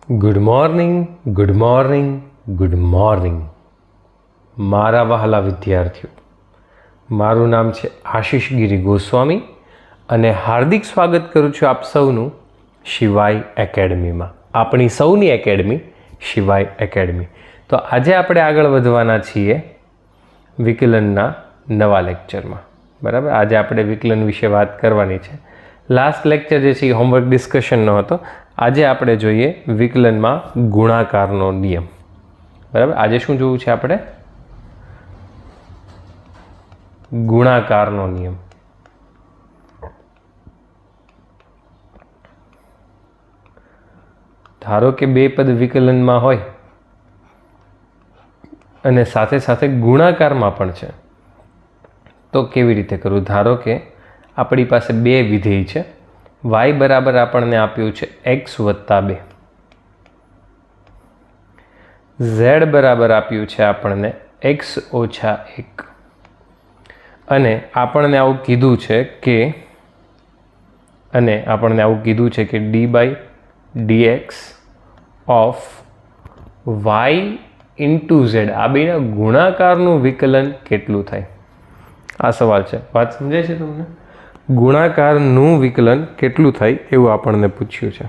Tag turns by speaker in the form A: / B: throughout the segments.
A: Good morning, good morning, good morning મારા વહાલા વિદ્યાર્થીઓ. મારું નામ છે આશીષ ગિરી ગોસ્વામી અને હાર્દિક સ્વાગત કરું છું આપ સૌનું શિવાય એકેડમીમાં, આપણી સૌની એકેડમી શિવાય એકેડમી. તો આજે આપણે આગળ વધવાના છીએ વિકલનના નવા લેક્ચરમાં. બરાબર, આજે આપણે વિકલન વિશે વાત કરવાની છે. લાસ્ટ લેક્ચર જે છે એ હોમવર્ક ડિસ્કશનનો હતો. આજે આપણે જોઈએ વિકલનમાં ગુણાકારનો નિયમ. બરાબર, આજે શું જોવું છે આપણે? ગુણાકારનો નિયમ. ધારો કે બે પદ વિકલનમાં હોય અને સાથે સાથે ગુણાકારમાં પણ છે, તો કેવી રીતે કરવું? ધારો કે આપણી પાસે બે વિધેય છે. y બરાબર આપણને આપ્યું છે x વત્તા 2, z બરાબર આપ્યું છે આપણને x ઓછા 1, અને આપણને આવું કીધું છે કે d by dx of y into z, આ બેના ગુણાકારનું વિકલન કેટલું થાય? આ સવાલ છે. વાત સમજાય છે તમને? ગુણાકારનું વિકલન કેટલું થાય એવું આપણને પૂછ્યું છે.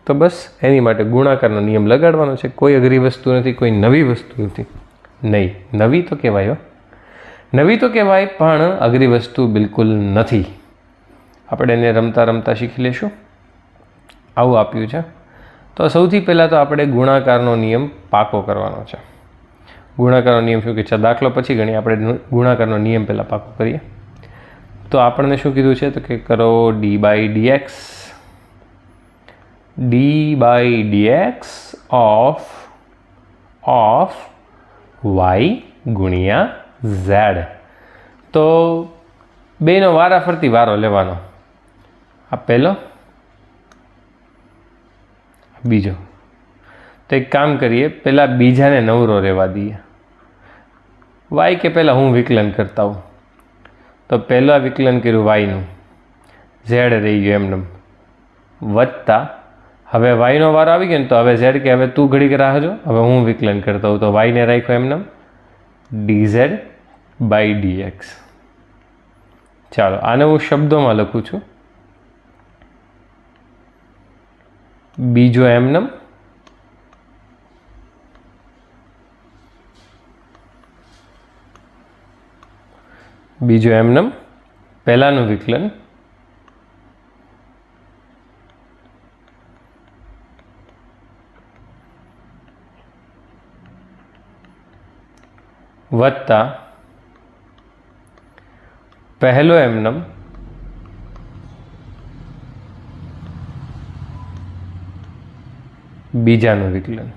A: તો બસ એની માટે ગુણાકારનો નિયમ લગાડવાનો છે. કોઈ અઘરી વસ્તુ નથી, કોઈ નવી વસ્તુ નથી. નહીં, નવી તો કહેવાય, નવી તો કહેવાય, પણ અઘરી વસ્તુ બિલકુલ નથી. આપણે એને રમતા રમતા શીખી લઈશું. આવું આપ્યું છે. તો સૌથી પહેલાં તો આપણે ગુણાકારનો નિયમ પાકો કરવાનો છે. ગુણાકારનો નિયમ શું કે છે? દાખલો પછી ગણીએ, આપણે ગુણાકારનો નિયમ પહેલાં પાકો કરીએ. તો આપણને શું કીધું છે? તો કે કરો d by dx of y ગુણ્યા z. તો બેનો વારાફરતી વારો લેવાનો. આ પહેલો, બીજો. તો એક કામ કરીએ, પહેલાં બીજાને નવરો રહેવા દઈએ. y કે પહેલાં હું વિકલન કરતા હોઉં. તો પહેલાં વિકલન કર્યું વાયનું, ઝેડ રહી ગયો એમને, વત્તા હવે વાયનો વારો આવી ગયો ને, તો હવે ઝેડ કે હવે તું ઘડીક રાખજો, હવે હું વિકલન કરતો હોઉં. તો વાયને રાખ્યો એમને dz બાય dx. ચાલો, આને હું શબ્દોમાં લખું છું. બીજો એમનેમ, બીજો એમનેમ, પહેલાંનું વિકલન વત્તા પહેલો એમનેમ બીજાનું વિકલન.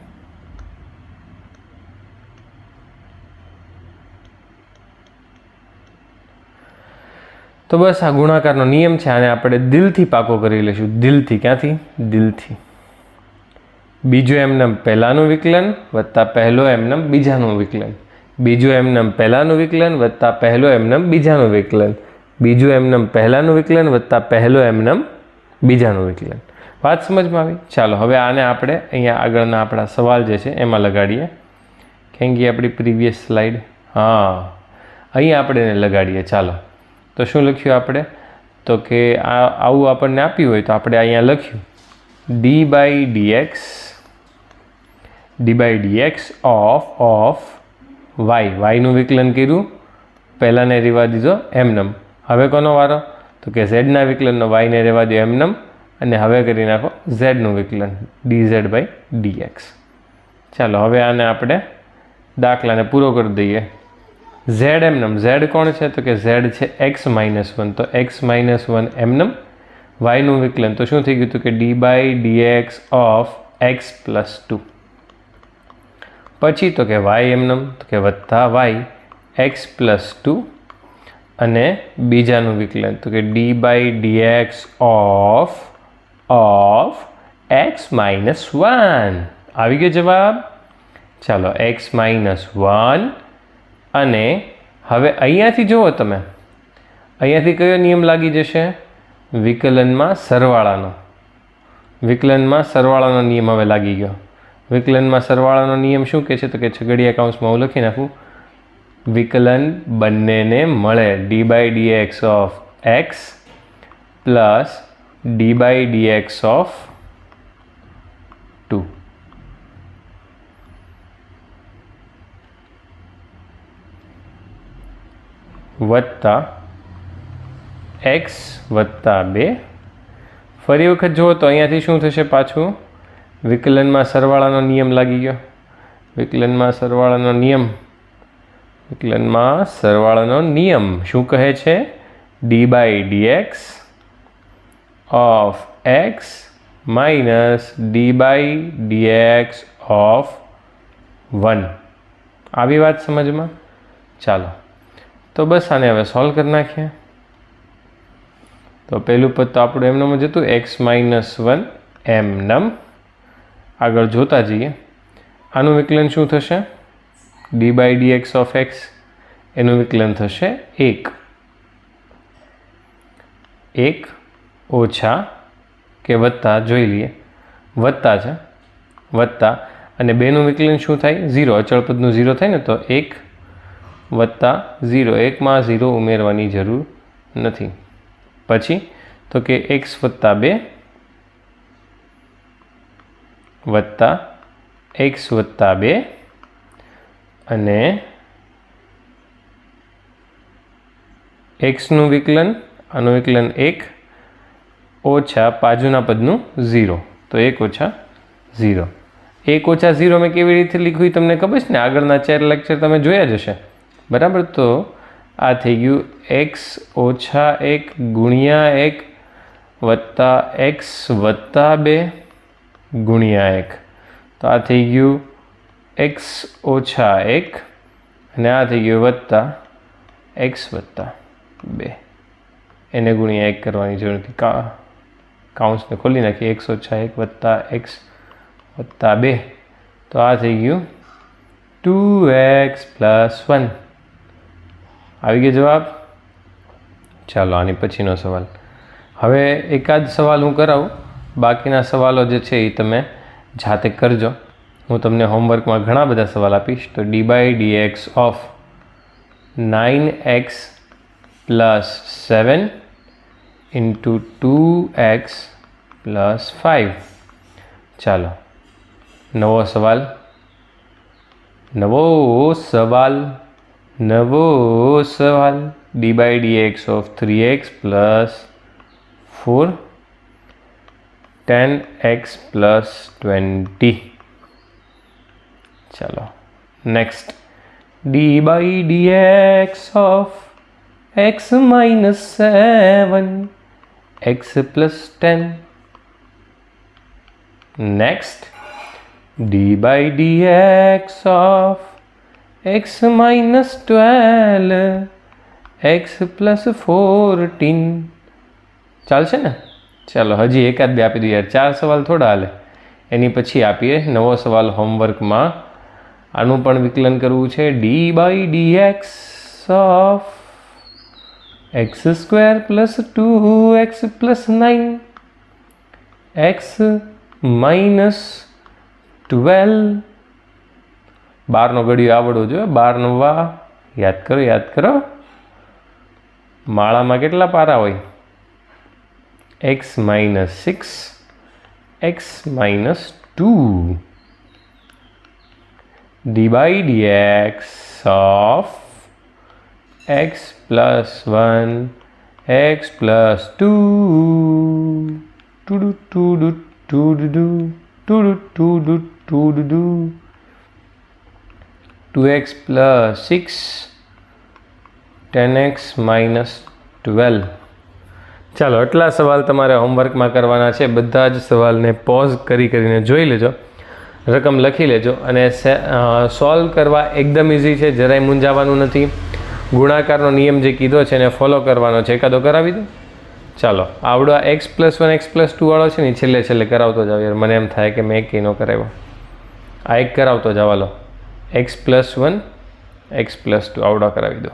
A: તો બસ આ ગુણાકારનો નિયમ છે. આને આપણે દિલથી પાકો કરી લઈશું. દિલથી. ક્યાંથી? દિલથી. બીજું એમનેમ પહેલાંનું વિકલન વત્તા પહેલો એમનેમ બીજાનું વિકલન. બીજું એમનેમ પહેલાંનું વિકલન વત્તા પહેલો એમનેમ બીજાનું વિકલન. બીજું એમનેમ પહેલાંનું વિકલન વત્તા પહેલો એમનેમ બીજાનું વિકલન. વાત સમજમાં આવી? ચાલો, હવે આને આપણે અહીંયા આગળના આપણા સવાલ જે છે એમાં લગાડીએ. ક્યાં ગઈ આપણી પ્રીવિયસ સ્લાઇડ? હા, અહીંયા આપણે એને લગાડીએ. ચાલો, તો શું લખ્યું આપણે? તો કે આવું આપણને આપ્યું હોય તો આપણે અહીંયા લખ્યું d by dx of y નું વિકલન કર્યું, પહેલાંને રહેવા દીધો એમનેમ. હવે કોનો વારો? તો કે ઝેડના વિકલનનો yને રહેવા દો એમનેમ, અને હવે કરી નાખો ઝેડનું વિકલન dz બાય dx. ચાલો, હવે આને આપણે દાખલાને પૂરો કરી દઈએ. ઝેડ એમનેમ, ઝેડ કોણ છે? તો કે ઝેડ છે x-1, તો x-1 એમનેમ. yનું વિકલન તો શું થઈ ગયું? તો કે d by dx of x plus 2. પછી તો કે y એમનેમ, તો કે વત્તા y x પ્લસ 2, અને બીજાનું વિકલન તો કે d by dx of x-1. આવી ગયો જવાબ. ચાલો, x-1. અને હવે અહીંયાથી જુઓ તમે, અહીંયાથી કયો નિયમ લાગી જશે? વિકલનમાં સરવાળાનો. વિકલનમાં સરવાળાનો નિયમ હવે લાગી ગયો. વિકલનમાં સરવાળાનો નિયમ શું કહે છે? તો કે છગડીયા કૌંસમાં હું લખી નાખું, વિકલન બંનેને મળે D by DX of X plus D by DX of 2 વત્તા એક્સ વત્તા 2. ફરી વખત જુઓ તો અહીંયાથી શું થશે? પાછું વિકલનમાં સરવાળાનો નિયમ લાગી ગયો. વિકલનમાં સરવાળાનો નિયમ શું કહે છે? D by DX of X minus D by DX of 1. આવી વાત સમજમાં? ચાલો તો બસ આને હવે સોલ્વ કરી નાખીએ. તો પહેલું પદ તો આપણું એમનેમ જ હતું, એક્સ માઇનસ 1 એમનેમ. આગળ જોતા જઈએ. આનું વિકલન શું થશે? D by DX of X, એનું વિકલન થશે 1 ઓછા કે વત્તા, જોઈ લઈએ, વત્તા છે, વત્તા અને 2નું વિકલન શું થાય? 0. અચળ પદનું 0 થાય ને, તો 1 વત્તા 0. 1માં 0 ઉમેરવાની જરૂર નથી. પછી તો કે એક્સ વત્તા 2 વત્તા એક્સ વત્તા 2 અને એક્સનું વિકલન, આનું વિકલન 1 ઓછા બાજુના પદનું 0, તો 1 ઓછા 0. 1 ઓછા 0 મેં કેવી રીતે લખ્યું તમને ખબર છે ને? આગળના 4 લેક્ચર તમે જોયા જ હશે, બરાબર? તો આ થઈ ગયું એક્સ ઓછા 1 ગુણ્યા 1 વત્તા એક્સ વત્તા 2 ગુણ્યા 1. તો આ થઈ ગયું એક્સ ઓછા 1 અને આ થઈ ગયું વત્તા એક્સ વત્તા 2. એને ગુણ્યા 1 કરવાની જરૂર નથી. કાઉન્સને ખોલી નાખીએ. એક્સ ઓછા 1 વત્તા એક્સ વત્તા 2. તો આ થઈ ગયું 2x પ્લસ 1. આવી ગયો જવાબ. ચાલો આની પછીનો સવાલ. હવે એકાદ સવાલ હું કરાવું, બાકીના સવાલો જે છે એ તમે જાતે કરજો. હું તમને હોમવર્કમાં ઘણા બધા સવાલ આપીશ. તો D by DX of 9x plus 7 into 2x plus 5. ચાલો નવો સવાલ D by DX of 3x plus 4 10x plus 20. ચાલો next. D by DX of x minus 7 x plus 10. Next. D by DX of x minus 12 x plus 14. ચાલશે ને? ચાલો હજી એકાદ બે આપી દઈએ યાર, 4 સવાલ થોડા હાલે. એની પછી આપીએ નવો સવાલ હોમવર્કમાં. આનું પણ વિકલન કરવું છે. D by DX of x square plus 2x plus 9 x minus 12. 12નો ઘડિયો આવડવો જોઈએ. 12 નવા યાદ કરો. માળામાં કેટલા પારા હોય? x minus 6 x minus 2. D by DX of x plus 1 x plus 2x plus 6 10x minus 12. ચાલો આટલા સવાલ તમારે હોમવર્કમાં કરવાના છે. બધા જ સવાલને પોઝ કરીને જોઈ લેજો, રકમ લખી લેજો અને સોલ્વ કરવા એકદમ ઇઝી છે, જરાય મૂંઝાવાનું નથી. ગુણાકારનો નિયમ જે કીધો છે એને ફોલો કરવાનો છે. એકાદો કરાવી દો. ચાલો આવડો x પ્લસ 1 x પ્લસ 2 વાળો છે ને છેલ્લે કરાવતો જાવ યાર. મને એમ થાય કે મેં એક ન કરાવ્યો. આ એક કરાવતો જાવ. હાલો x પ્લસ 1 x પ્લસ 2 આવડો કરાવી દો.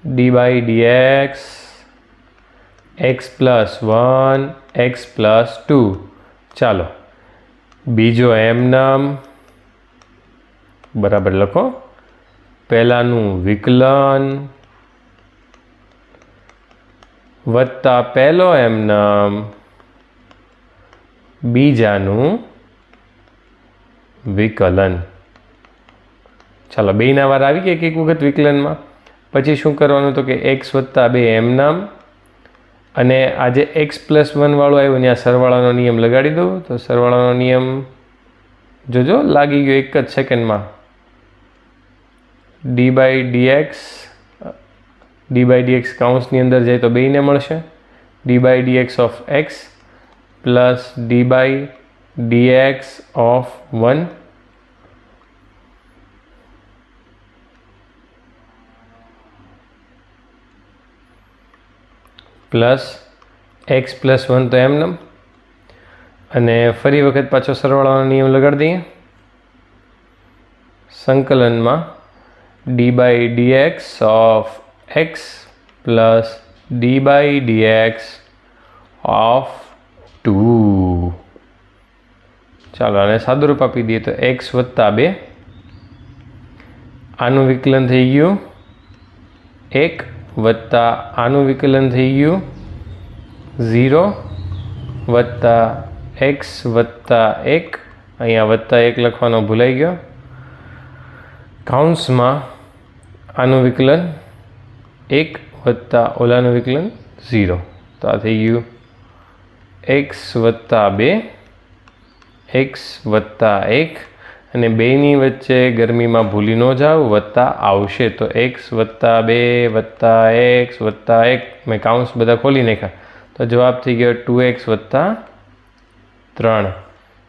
A: D by D X plus 1 X plus 2. ચાલો બીજો એમ નામ બરાબર લખો. પહેલાંનું વિકલન વત્તા પહેલો એમ નામ બીજાનું વિકલન. ચાલો બેયના વાર આવી ગયા એક વખત વિકલનમાં. પછી શું કરવાનું તો કે એક્સ વત્તા 2 એમ નામ અને આજે એક્સ પ્લસ 1 વાળું આવ્યું ત્યાં સરવાળાનો નિયમ લગાડી દો. તો સરવાળાનો નિયમ જોજો લાગી ગયો એક જ સેકન્ડમાં. ડી બાય ડીએક્સ કાઉન્સની અંદર જાય તો બેયને મળશે. D by DX of X plus D by DX of 1 plus X plus 1 તો એમ નામ અને ફરી વખત પાછો સરવાળાનો નિયમ લગાડી દઈએ. સંકલનમાં D by DX of X plus D by DX of 2. ચાલો આને સાદુરૂપ આપી દઈએ તો એક્સ વત્તા 2 આનું વિકલન થઈ ગયું 1 વત્તા આનું વિકલન થઈ ગયું 0 વત્તા એક્સ વત્તા 1. અહીંયા વત્તા 1 લખવાનો ભૂલાઈ ગયો. કાઉન્સમાં આનું વિકલન 1 વત્તા ઓલાનું વિકલન 0. તો આ થઈ ગયું એક્સ વત્તા 2 એક્સ વત્તા 1 અને બેની વચ્ચે ગરમીમાં ભૂલી ન જાવ વત્તા આવશે તો એક્સ વત્તા 2 વત્તા એક્સ વત્તા 1 મેં કાઉન્સ બધા ખોલી નાખ્યા તો જવાબ થઈ ગયો 2x વત્તા 3.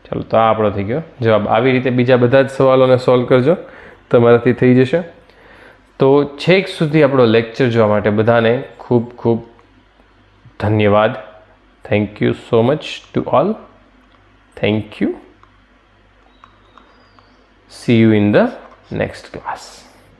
A: ચાલો તો આ આપણો થઈ ગયો જવાબ. આવી રીતે બીજા બધા જ સવાલોને સોલ્વ કરજો, તમારાથી થઈ જશે. તો છેક સુધી આપણો લેક્ચર જોવા માટે બધાને ખૂબ ખૂબ ધન્યવાદ. Thank you so much to all. Thank you. See you in the next class.